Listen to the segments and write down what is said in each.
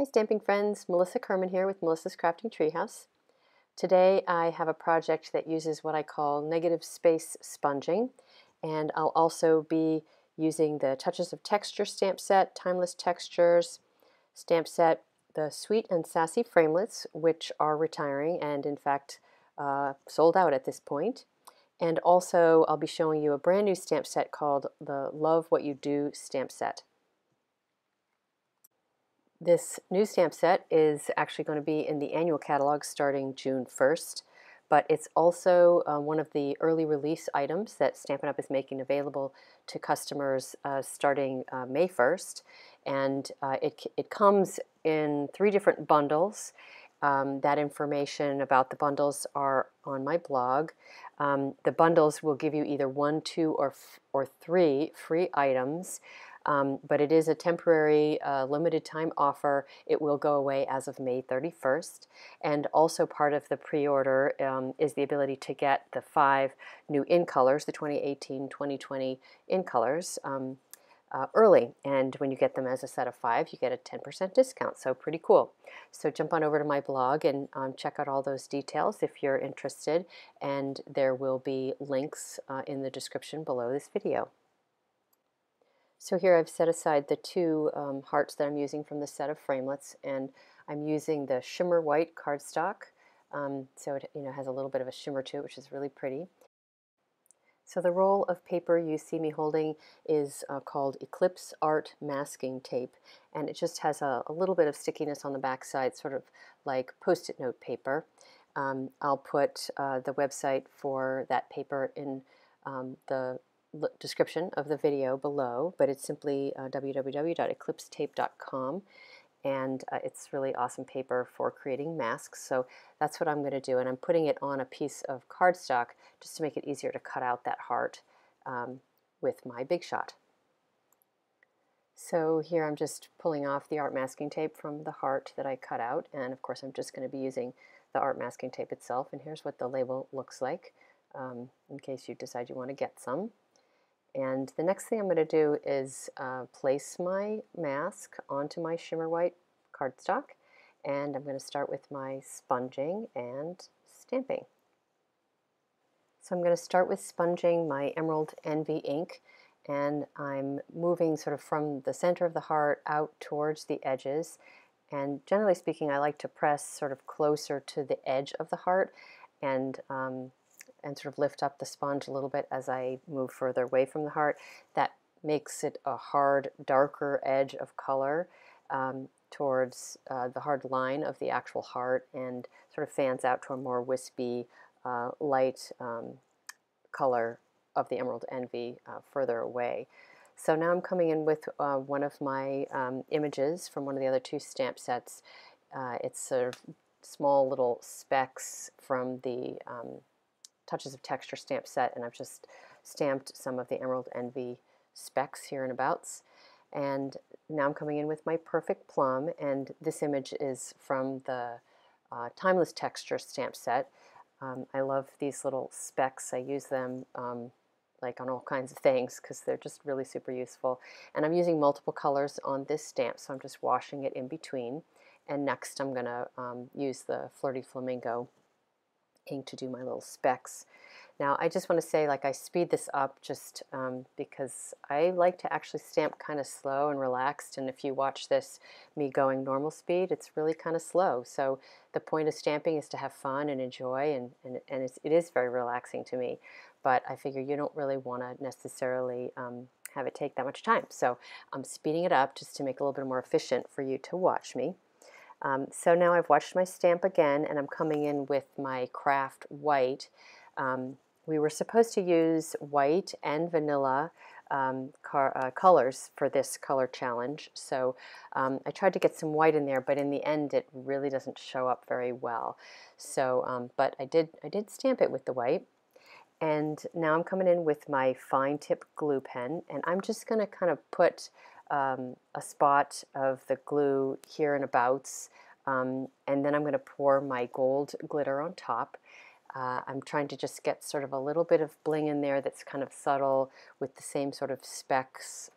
Hi stamping friends, Melissa Kerman here with Melissa's Crafting Treehouse. Today I have a project that uses what I call negative space sponging, and I'll also be using the Touches of Texture stamp set, Timeless Textures stamp set, the Sweet and Sassy framelits, which are retiring and in fact sold out at this point. And also I'll be showing you a brand new stamp set called the Love What You Do stamp set. This new stamp set is actually going to be in the annual catalog starting June 1st, but it's also one of the early release items that Stampin' Up! Is making available to customers starting May 1st. And it comes in 3 different bundles. That information about the bundles are on my blog. The bundles will give you either 1, 2, or 3 free items. But it is a temporary limited time offer. It will go away as of May 31st. And also part of the pre-order is the ability to get the 5 new in colors, the 2018-2020 in colors, early. And when you get them as a set of 5, you get a 10% discount. So pretty cool. So jump on over to my blog and check out all those details if you're interested. And there will be links in the description below this video. So here I've set aside the 2 hearts that I'm using from the set of framelits, and I'm using the shimmer white cardstock. So it has a little bit of a shimmer to it, which is really pretty. So the roll of paper you see me holding is called Eclipse Art Masking Tape, and it just has a little bit of stickiness on the back side, sort of like Post-it note paper. I'll put the website for that paper in the description of the video below, but it's simply www.eclipsetape.com, and it's really awesome paper for creating masks. So that's what I'm going to do, and I'm putting it on a piece of cardstock just to make it easier to cut out that heart with my Big Shot. So here I'm just pulling off the art masking tape from the heart that I cut out, and of course I'm just going to be using the art masking tape itself, and here's what the label looks like in case you decide you want to get some. And the next thing I'm going to do is place my mask onto my shimmer white cardstock, and I'm going to start with my sponging and stamping. So I'm going to start with sponging my Emerald Envy ink, and I'm moving sort of from the center of the heart out towards the edges, and generally speaking I like to press sort of closer to the edge of the heart and sort of lift up the sponge a little bit as I move further away from the heart. That makes it a hard, darker edge of color towards the hard line of the actual heart, and sort of fans out to a more wispy, light color of the Emerald Envy further away. So now I'm coming in with one of my images from one of the other 2 stamp sets. It's sort of small little specks from the Touches of Texture stamp set, and I've just stamped some of the Emerald Envy specks here and abouts. And now I'm coming in with my Perfect Plum, and this image is from the Timeless Texture stamp set. I love these little specks. I use them like on all kinds of things because they're just really super useful. And I'm using multiple colors on this stamp, so I'm just washing it in between. And next I'm going to use the Flirty Flamingo ink to do my little specks. Now I just want to say, like, I speed this up just because I like to actually stamp kind of slow and relaxed, and if you watch this me going normal speed, it's really kind of slow. So the point of stamping is to have fun and enjoy, and it is very relaxing to me, but I figure you don't really want to necessarily have it take that much time. So I'm speeding it up just to make it a little bit more efficient for you to watch me. So now I've watched my stamp again, and I'm coming in with my Craft White. We were supposed to use white and vanilla colors for this color challenge, so I tried to get some white in there, but in the end it really doesn't show up very well. So, but I did stamp it with the white. And now I'm coming in with my fine tip glue pen, and I'm just going to kind of put a spot of the glue here and abouts, and then I'm going to pour my gold glitter on top. I'm trying to just get sort of a little bit of bling in there that's kind of subtle with the same sort of specks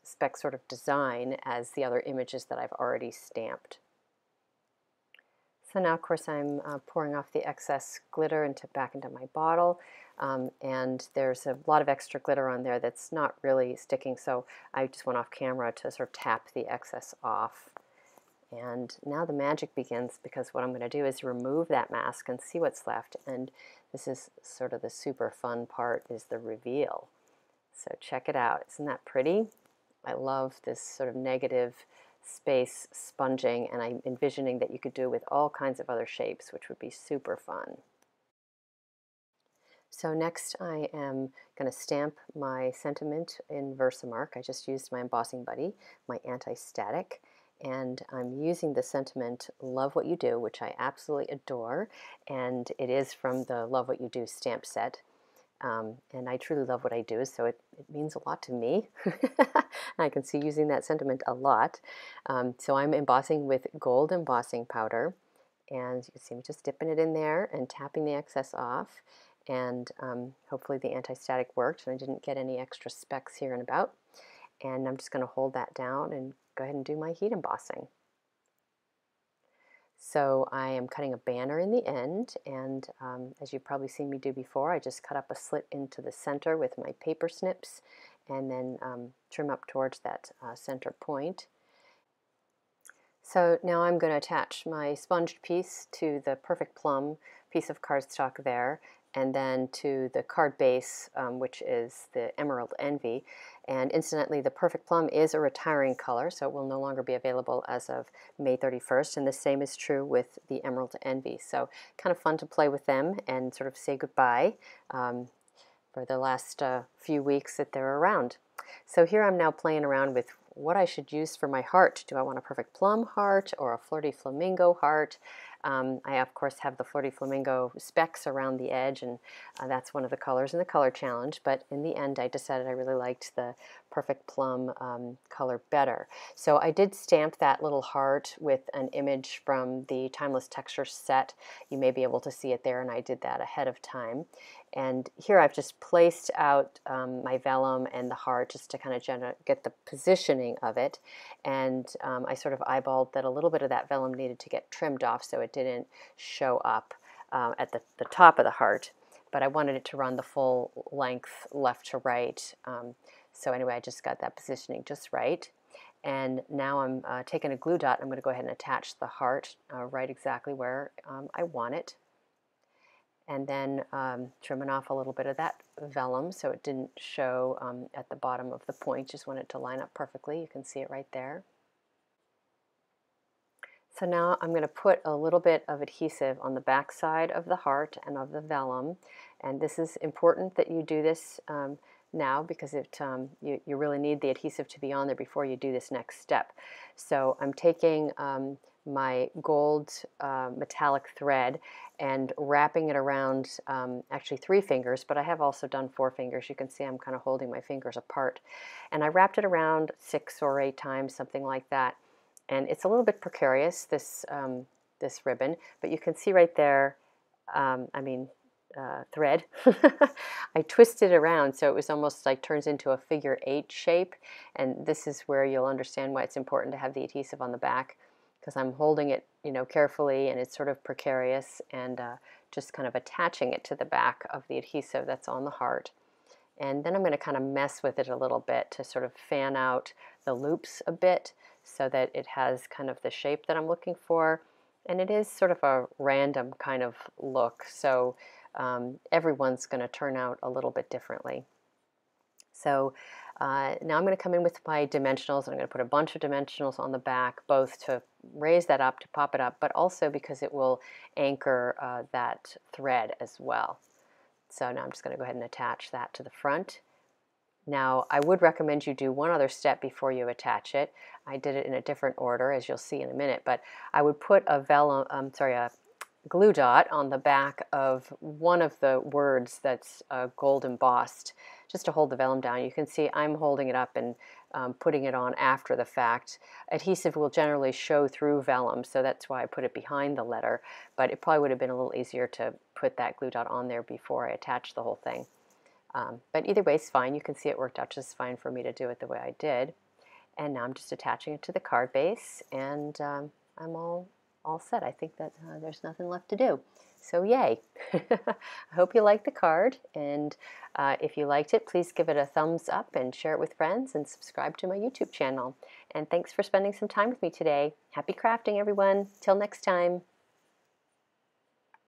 speck sort of design as the other images that I've already stamped. So now, of course, I'm pouring off the excess glitter back into my bottle, and there's a lot of extra glitter on there that's not really sticking, so I just went off camera to sort of tap the excess off. And now the magic begins, because what I'm going to do is remove that mask and see what's left, and this is sort of the super fun part, is the reveal. So check it out. Isn't that pretty? I love this sort of negative space sponging, and I'm envisioning that you could do it with all kinds of other shapes, which would be super fun. So next I am going to stamp my sentiment in Versamark. I just used my embossing buddy, my anti-static, and I'm using the sentiment Love What You Do, which I absolutely adore, and it is from the Love What You Do stamp set. And I truly love what I do, so it means a lot to me. I can see using that sentiment a lot. So I'm embossing with gold embossing powder, and you can see me just dipping it in there and tapping the excess off, and hopefully the anti-static worked and I didn't get any extra specks here and about. And I'm just going to hold that down and go ahead and do my heat embossing. So I am cutting a banner in the end, and as you've probably seen me do before, I just cut up a slit into the center with my paper snips, and then trim up towards that center point. So now I'm going to attach my sponged piece to the Perfect Plum piece of cardstock there, and then to the card base, which is the Emerald Envy. And incidentally, the Perfect Plum is a retiring color, so it will no longer be available as of May 31st, and the same is true with the Emerald Envy. So kind of fun to play with them and sort of say goodbye for the last few weeks that they're around. So here I'm now playing around with what I should use for my heart. Do I want a Perfect Plum heart or a Flirty Flamingo heart? I, of course, have the Flirty Flamingo specks around the edge, and that's one of the colors in the color challenge, but in the end I decided I really liked the Perfect Plum color better. So I did stamp that little heart with an image from the Timeless Textures set. You may be able to see it there, and I did that ahead of time. And here I've just placed out my vellum and the heart just to kind of get the positioning of it. And I sort of eyeballed that a little bit of that vellum needed to get trimmed off so it didn't show up at the top of the heart. But I wanted it to run the full length left to right. So anyway, I just got that positioning just right. And now I'm taking a glue dot. I'm going to go ahead and attach the heart right exactly where I want it. And then trimming off a little bit of that vellum so it didn't show at the bottom of the point. Just want it to line up perfectly. You can see it right there. So now I'm going to put a little bit of adhesive on the back side of the heart and of the vellum. And this is important that you do this now, because you really need the adhesive to be on there before you do this next step. So I'm taking my gold metallic thread and wrapping it around actually 3 fingers, but I have also done 4 fingers. You can see I'm kind of holding my fingers apart. And I wrapped it around 6 or 8 times, something like that. And it's a little bit precarious, this ribbon, but you can see right there, thread. I twisted it around so it was almost like turns into a figure 8 shape, and this is where you'll understand why it's important to have the adhesive on the back, because I'm holding it, carefully, and it's sort of precarious, and just kind of attaching it to the back of the adhesive that's on the heart. And then I'm going to kind of mess with it a little bit to sort of fan out the loops a bit so that it has kind of the shape that I'm looking for. And it is sort of a random kind of look, so everyone's going to turn out a little bit differently. So now I'm going to come in with my dimensionals, and I'm going to put a bunch of dimensionals on the back, both to raise that up, to pop it up, but also because it will anchor that thread as well. So now I'm just going to go ahead and attach that to the front. Now I would recommend you do one other step before you attach it. I did it in a different order, as you'll see in a minute, but I would put a glue dot on the back of one of the words that's gold embossed, just to hold the vellum down. You can see I'm holding it up and putting it on after the fact. Adhesive will generally show through vellum, so that's why I put it behind the letter, but it probably would have been a little easier to put that glue dot on there before I attached the whole thing. But either way, it's fine. You can see it worked out just fine for me to do it the way I did. And now I'm just attaching it to the card base, and I'm all set. I think that there's nothing left to do. So yay! I hope you like the card, and if you liked it, please give it a thumbs up and share it with friends and subscribe to my YouTube channel. And thanks for spending some time with me today. Happy crafting, everyone. Till next time.